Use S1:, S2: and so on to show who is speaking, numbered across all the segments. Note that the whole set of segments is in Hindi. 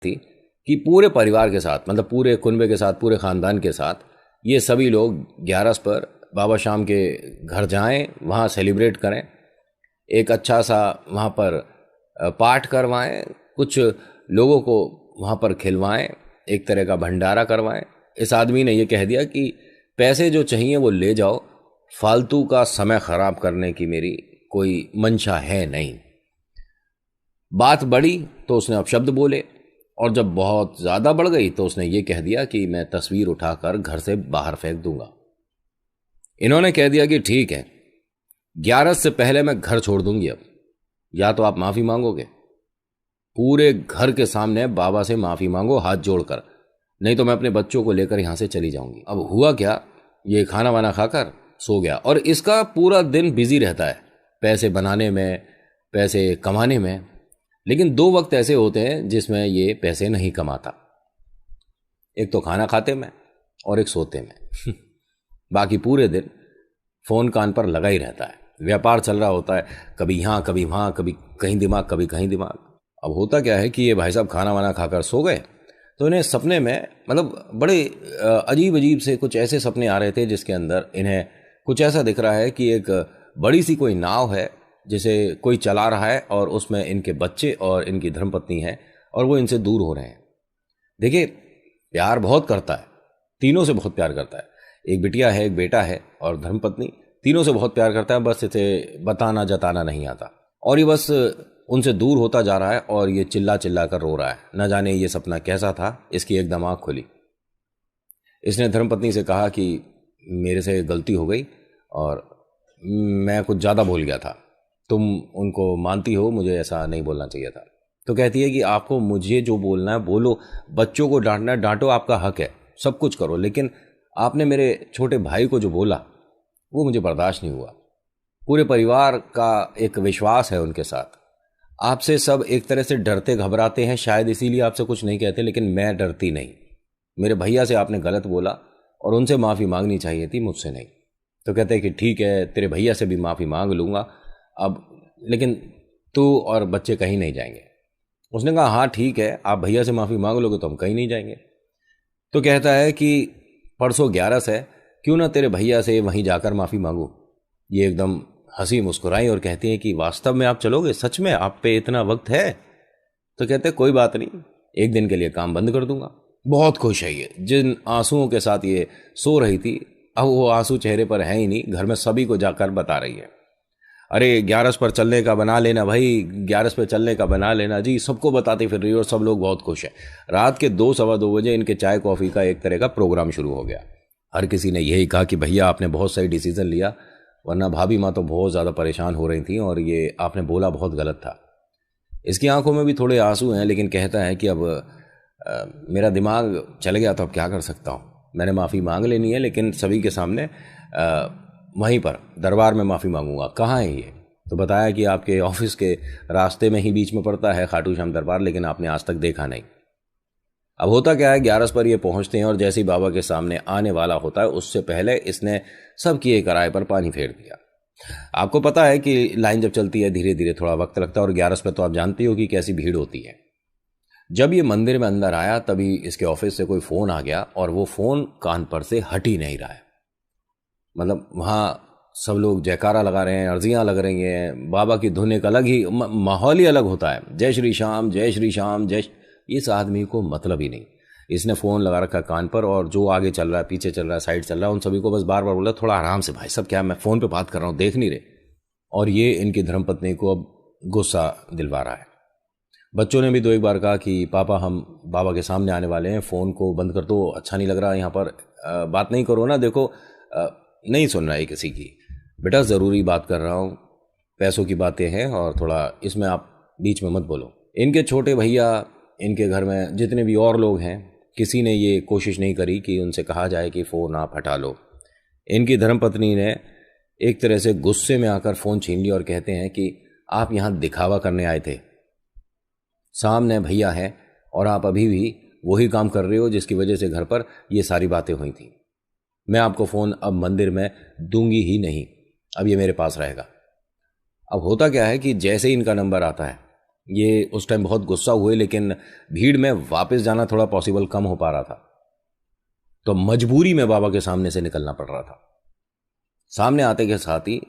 S1: थी कि पूरे परिवार के साथ, मतलब पूरे कुनबे के साथ, पूरे ख़ानदान के साथ ये सभी लोग 11 पर बाबा श्याम के घर जाएं, वहाँ सेलिब्रेट करें, एक अच्छा सा वहाँ पर पाठ करवाएं, कुछ लोगों को वहाँ पर खिलवाएं, एक तरह का भंडारा करवाएं। इस आदमी ने ये कह दिया कि पैसे जो चाहिए वो ले जाओ, फालतू का समय ख़राब करने की मेरी कोई मंशा है नहीं। बात बढ़ी तो उसने अपशब्द बोले, और जब बहुत ज़्यादा बढ़ गई तो उसने ये कह दिया कि मैं तस्वीर उठाकर घर से बाहर फेंक दूंगा। इन्होंने कह दिया कि ठीक है, 11 से पहले मैं घर छोड़ दूंगी, अब या तो आप माफ़ी मांगोगे, पूरे घर के सामने बाबा से माफ़ी मांगो हाथ जोड़कर, नहीं तो मैं अपने बच्चों को लेकर यहाँ से चली जाऊंगी। अब हुआ क्या, ये खाना वाना खाकर सो गया, और इसका पूरा दिन बिजी रहता है पैसे बनाने में, पैसे कमाने में। लेकिन 2 वक्त ऐसे होते हैं जिसमें ये पैसे नहीं कमाता, एक तो खाना खाते में और एक सोते में। बाकी पूरे दिन फ़ोन कान पर लगा ही रहता है, व्यापार चल रहा होता है, कभी यहाँ कभी वहाँ, कभी कहीं दिमाग कभी कहीं दिमाग। अब होता क्या है कि ये भाई साहब खाना वाना खाकर सो गए तो इन्हें सपने में, मतलब बड़े अजीब अजीब से कुछ ऐसे सपने आ रहे थे जिसके अंदर इन्हें कुछ ऐसा दिख रहा है कि एक बड़ी सी कोई नाव है जिसे कोई चला रहा है, और उसमें इनके बच्चे और इनकी धर्मपत्नी है, और वो इनसे दूर हो रहे हैं। देखिए, प्यार बहुत करता है, तीनों से बहुत प्यार करता है, एक बिटिया है, एक बेटा है, और धर्मपत्नी, तीनों से बहुत प्यार करता है, बस इसे बताना जताना नहीं आता। और ये बस उनसे दूर होता जा रहा है और ये चिल्ला चिल्ला कर रो रहा है। न जाने ये सपना कैसा था, इसकी एकदम आँख खुली। इसने धर्मपत्नी से कहा कि मेरे से गलती हो गई और मैं कुछ ज़्यादा बोल गया था, तुम उनको मानती हो, मुझे ऐसा नहीं बोलना चाहिए था। तो कहती है कि आपको मुझे जो बोलना है बोलो, बच्चों को डांटना है डांटो, आपका हक है, सब कुछ करो, लेकिन आपने मेरे छोटे भाई को जो बोला वो मुझे बर्दाश्त नहीं हुआ। पूरे परिवार का एक विश्वास है उनके साथ, आपसे सब एक तरह से डरते घबराते हैं, शायद इसीलिए आपसे कुछ नहीं कहते, लेकिन मैं डरती नहीं। मेरे भैया से आपने गलत बोला और उनसे माफ़ी मांगनी चाहिए थी, मुझसे नहीं। तो कहते हैं कि ठीक है, तेरे भैया से भी माफ़ी मांग लूँगा अब, लेकिन तू और बच्चे कहीं नहीं जाएंगे। उसने कहा हाँ ठीक है, आप भैया से माफ़ी मांग लोगे तो हम कहीं नहीं जाएंगे। तो कहता है कि परसों 11 है, क्यों ना तेरे भैया से वहीं जाकर माफ़ी मांगू। ये एकदम हंसी मुस्कुराई और कहती हैं कि वास्तव में आप चलोगे, सच में आप पे इतना वक्त है? तो कहते हैं कोई बात नहीं, एक दिन के लिए काम बंद कर दूंगा। बहुत खुश है ये, जिन आंसुओं के साथ ये सो रही थी अब वो आंसू चेहरे पर है ही नहीं, घर में सभी को जाकर बता रही है, अरे 11 पर चलने का बना लेना भाई, 11 पर चलने का बना लेना जी, सबको बताती फिर रही और सब लोग बहुत खुश हैं। रात के 2 सवा 2 बजे इनके चाय कॉफ़ी का एक तरह का प्रोग्राम शुरू हो गया। हर किसी ने यही कहा कि भैया आपने बहुत सही डिसीजन लिया, वरना भाभी माँ तो बहुत ज़्यादा परेशान हो रही थी और ये आपने बोला बहुत गलत था। इसकी आंखों में भी थोड़े आंसू हैं, लेकिन कहता है कि अब मेरा दिमाग चल गया तो अब क्या कर सकता हूँ, मैंने माफ़ी मांग लेनी है, लेकिन सभी के सामने वहीं पर दरबार में माफ़ी मांगूंगा। कहाँ है ये? तो बताया कि आपके ऑफिस के रास्ते में ही बीच में पड़ता है खाटू श्याम दरबार, लेकिन आपने आज तक देखा नहीं। अब होता क्या है, 11 पर ये पहुंचते हैं और जैसे ही बाबा के सामने आने वाला होता है उससे पहले इसने सब किए कराए पर पानी फेर दिया। आपको पता है कि लाइन जब चलती है धीरे धीरे थोड़ा वक्त लगता है, और 11 पर तो आप जानती हो कि कैसी भीड़ होती है। जब ये मंदिर में अंदर आया तभी इसके ऑफिस से कोई फ़ोन आ गया, और वो फ़ोन कान पर से हट ही नहीं रहा है। मतलब वहाँ सब लोग जयकारा लगा रहे हैं, अर्जियाँ लग रही हैं, बाबा की धुन एक अलग ही माहौल ही अलग होता है, जय श्री श्याम जय श्री श्याम जय। इस आदमी को मतलब ही नहीं, इसने फ़ोन लगा रखा कान पर, और जो आगे चल रहा है, पीछे चल रहा है, साइड चल रहा है, उन सभी को बस बार बार बोला थोड़ा आराम से भाई साहब, क्या मैं फ़ोन पे बात कर रहा हूँ, देख नहीं रहे। और ये इनकी धर्मपत्नी को अब गुस्सा दिलवा रहा है। बच्चों ने भी 2 एक बार कहा कि पापा हम बाबा के सामने आने वाले हैं, फ़ोन को बंद कर दो, अच्छा नहीं लग रहा यहाँ पर, बात नहीं करो ना, देखो नहीं सुन रहा है किसी की। बेटा ज़रूरी बात कर रहा हूँ, पैसों की बातें हैं और थोड़ा इसमें आप बीच में मत बोलो। इनके छोटे भैया, इनके घर में जितने भी और लोग हैं, किसी ने ये कोशिश नहीं करी कि उनसे कहा जाए कि फ़ोन आप हटा लो। इनकी धर्मपत्नी ने एक तरह से गुस्से में आकर फ़ोन छीन लिया और कहते हैं कि आप यहाँ दिखावा करने आए थे, सामने भैया है और आप अभी भी वही काम कर रहे हो जिसकी वजह से घर पर ये सारी बातें हुई थी। मैं आपको फ़ोन अब मंदिर में दूंगी ही नहीं, अब ये मेरे पास रहेगा। अब होता क्या है कि जैसे ही इनका नंबर आता है ये उस टाइम बहुत गुस्सा हुए, लेकिन भीड़ में वापस जाना थोड़ा पॉसिबल कम हो पा रहा था, तो मजबूरी में बाबा के सामने से निकलना पड़ रहा था। सामने आते के साथ ही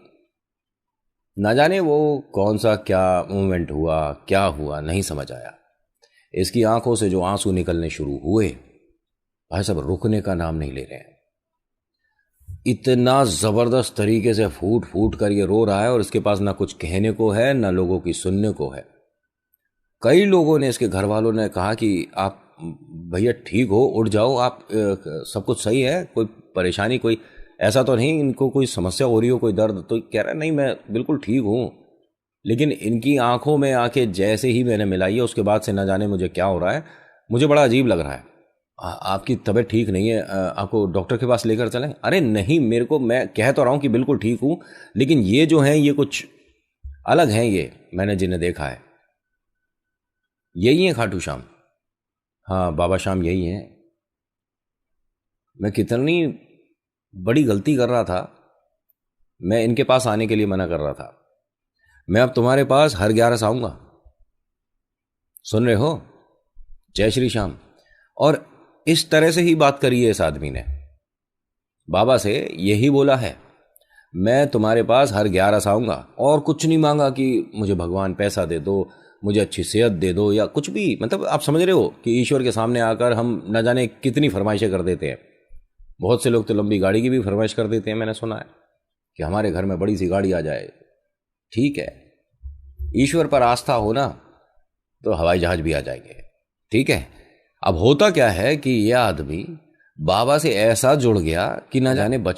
S1: ना जाने वो कौन सा क्या मूवमेंट हुआ, क्या हुआ नहीं समझ आया। इसकी आंखों से जो आंसू निकलने शुरू हुए, भाई साहब रुकने का नाम नहीं ले रहे हैं। इतना जबरदस्त तरीके से फूट फूट कर ये रो रहा है, और इसके पास ना कुछ कहने को है ना लोगों की सुनने को है। कई लोगों ने, इसके घर वालों ने कहा कि आप भैया ठीक हो, उठ जाओ आप, सब कुछ सही है, कोई परेशानी, कोई ऐसा तो नहीं, इनको कोई समस्या हो रही हो, कोई दर्द? तो कह रहा है नहीं मैं बिल्कुल ठीक हूँ। लेकिन इनकी आंखों में आके जैसे ही मैंने मिलाई है, उसके बाद से न जाने मुझे क्या हो रहा है, मुझे बड़ा अजीब लग रहा है। आपकी तबीयत ठीक नहीं है, आपको डॉक्टर के पास लेकर चलें? अरे नहीं, मेरे को, मैं कह तो रहा हूँ कि बिल्कुल ठीक हूँ, लेकिन ये जो हैं ये कुछ अलग हैं, ये मैंने जिन्हें देखा है। यही है खाटू श्याम? हाँ बाबा श्याम यही हैं। मैं कितनी बड़ी गलती कर रहा था, मैं इनके पास आने के लिए मना कर रहा था। मैं अब तुम्हारे पास हर 11 आऊंगा, सुन रहे हो? जय श्री श्याम। और इस तरह से ही बात करी है इस आदमी ने, बाबा से यही बोला है, मैं तुम्हारे पास हर 11 आऊंगा, और कुछ नहीं मांगा कि मुझे भगवान पैसा दे दो, मुझे अच्छी सेहत दे दो, या कुछ भी। मतलब आप समझ रहे हो कि ईश्वर के सामने आकर हम न जाने कितनी फरमाइशें कर देते हैं। बहुत से लोग तो लंबी गाड़ी की भी फरमाइश कर देते हैं, मैंने सुना है कि हमारे घर में बड़ी सी गाड़ी आ जाए। ठीक है, ईश्वर पर आस्था हो ना, तो हवाई जहाज भी आ जाएंगे। ठीक है। अब होता क्या है कि यह आदमी बाबा से ऐसा जुड़ गया कि ना जाने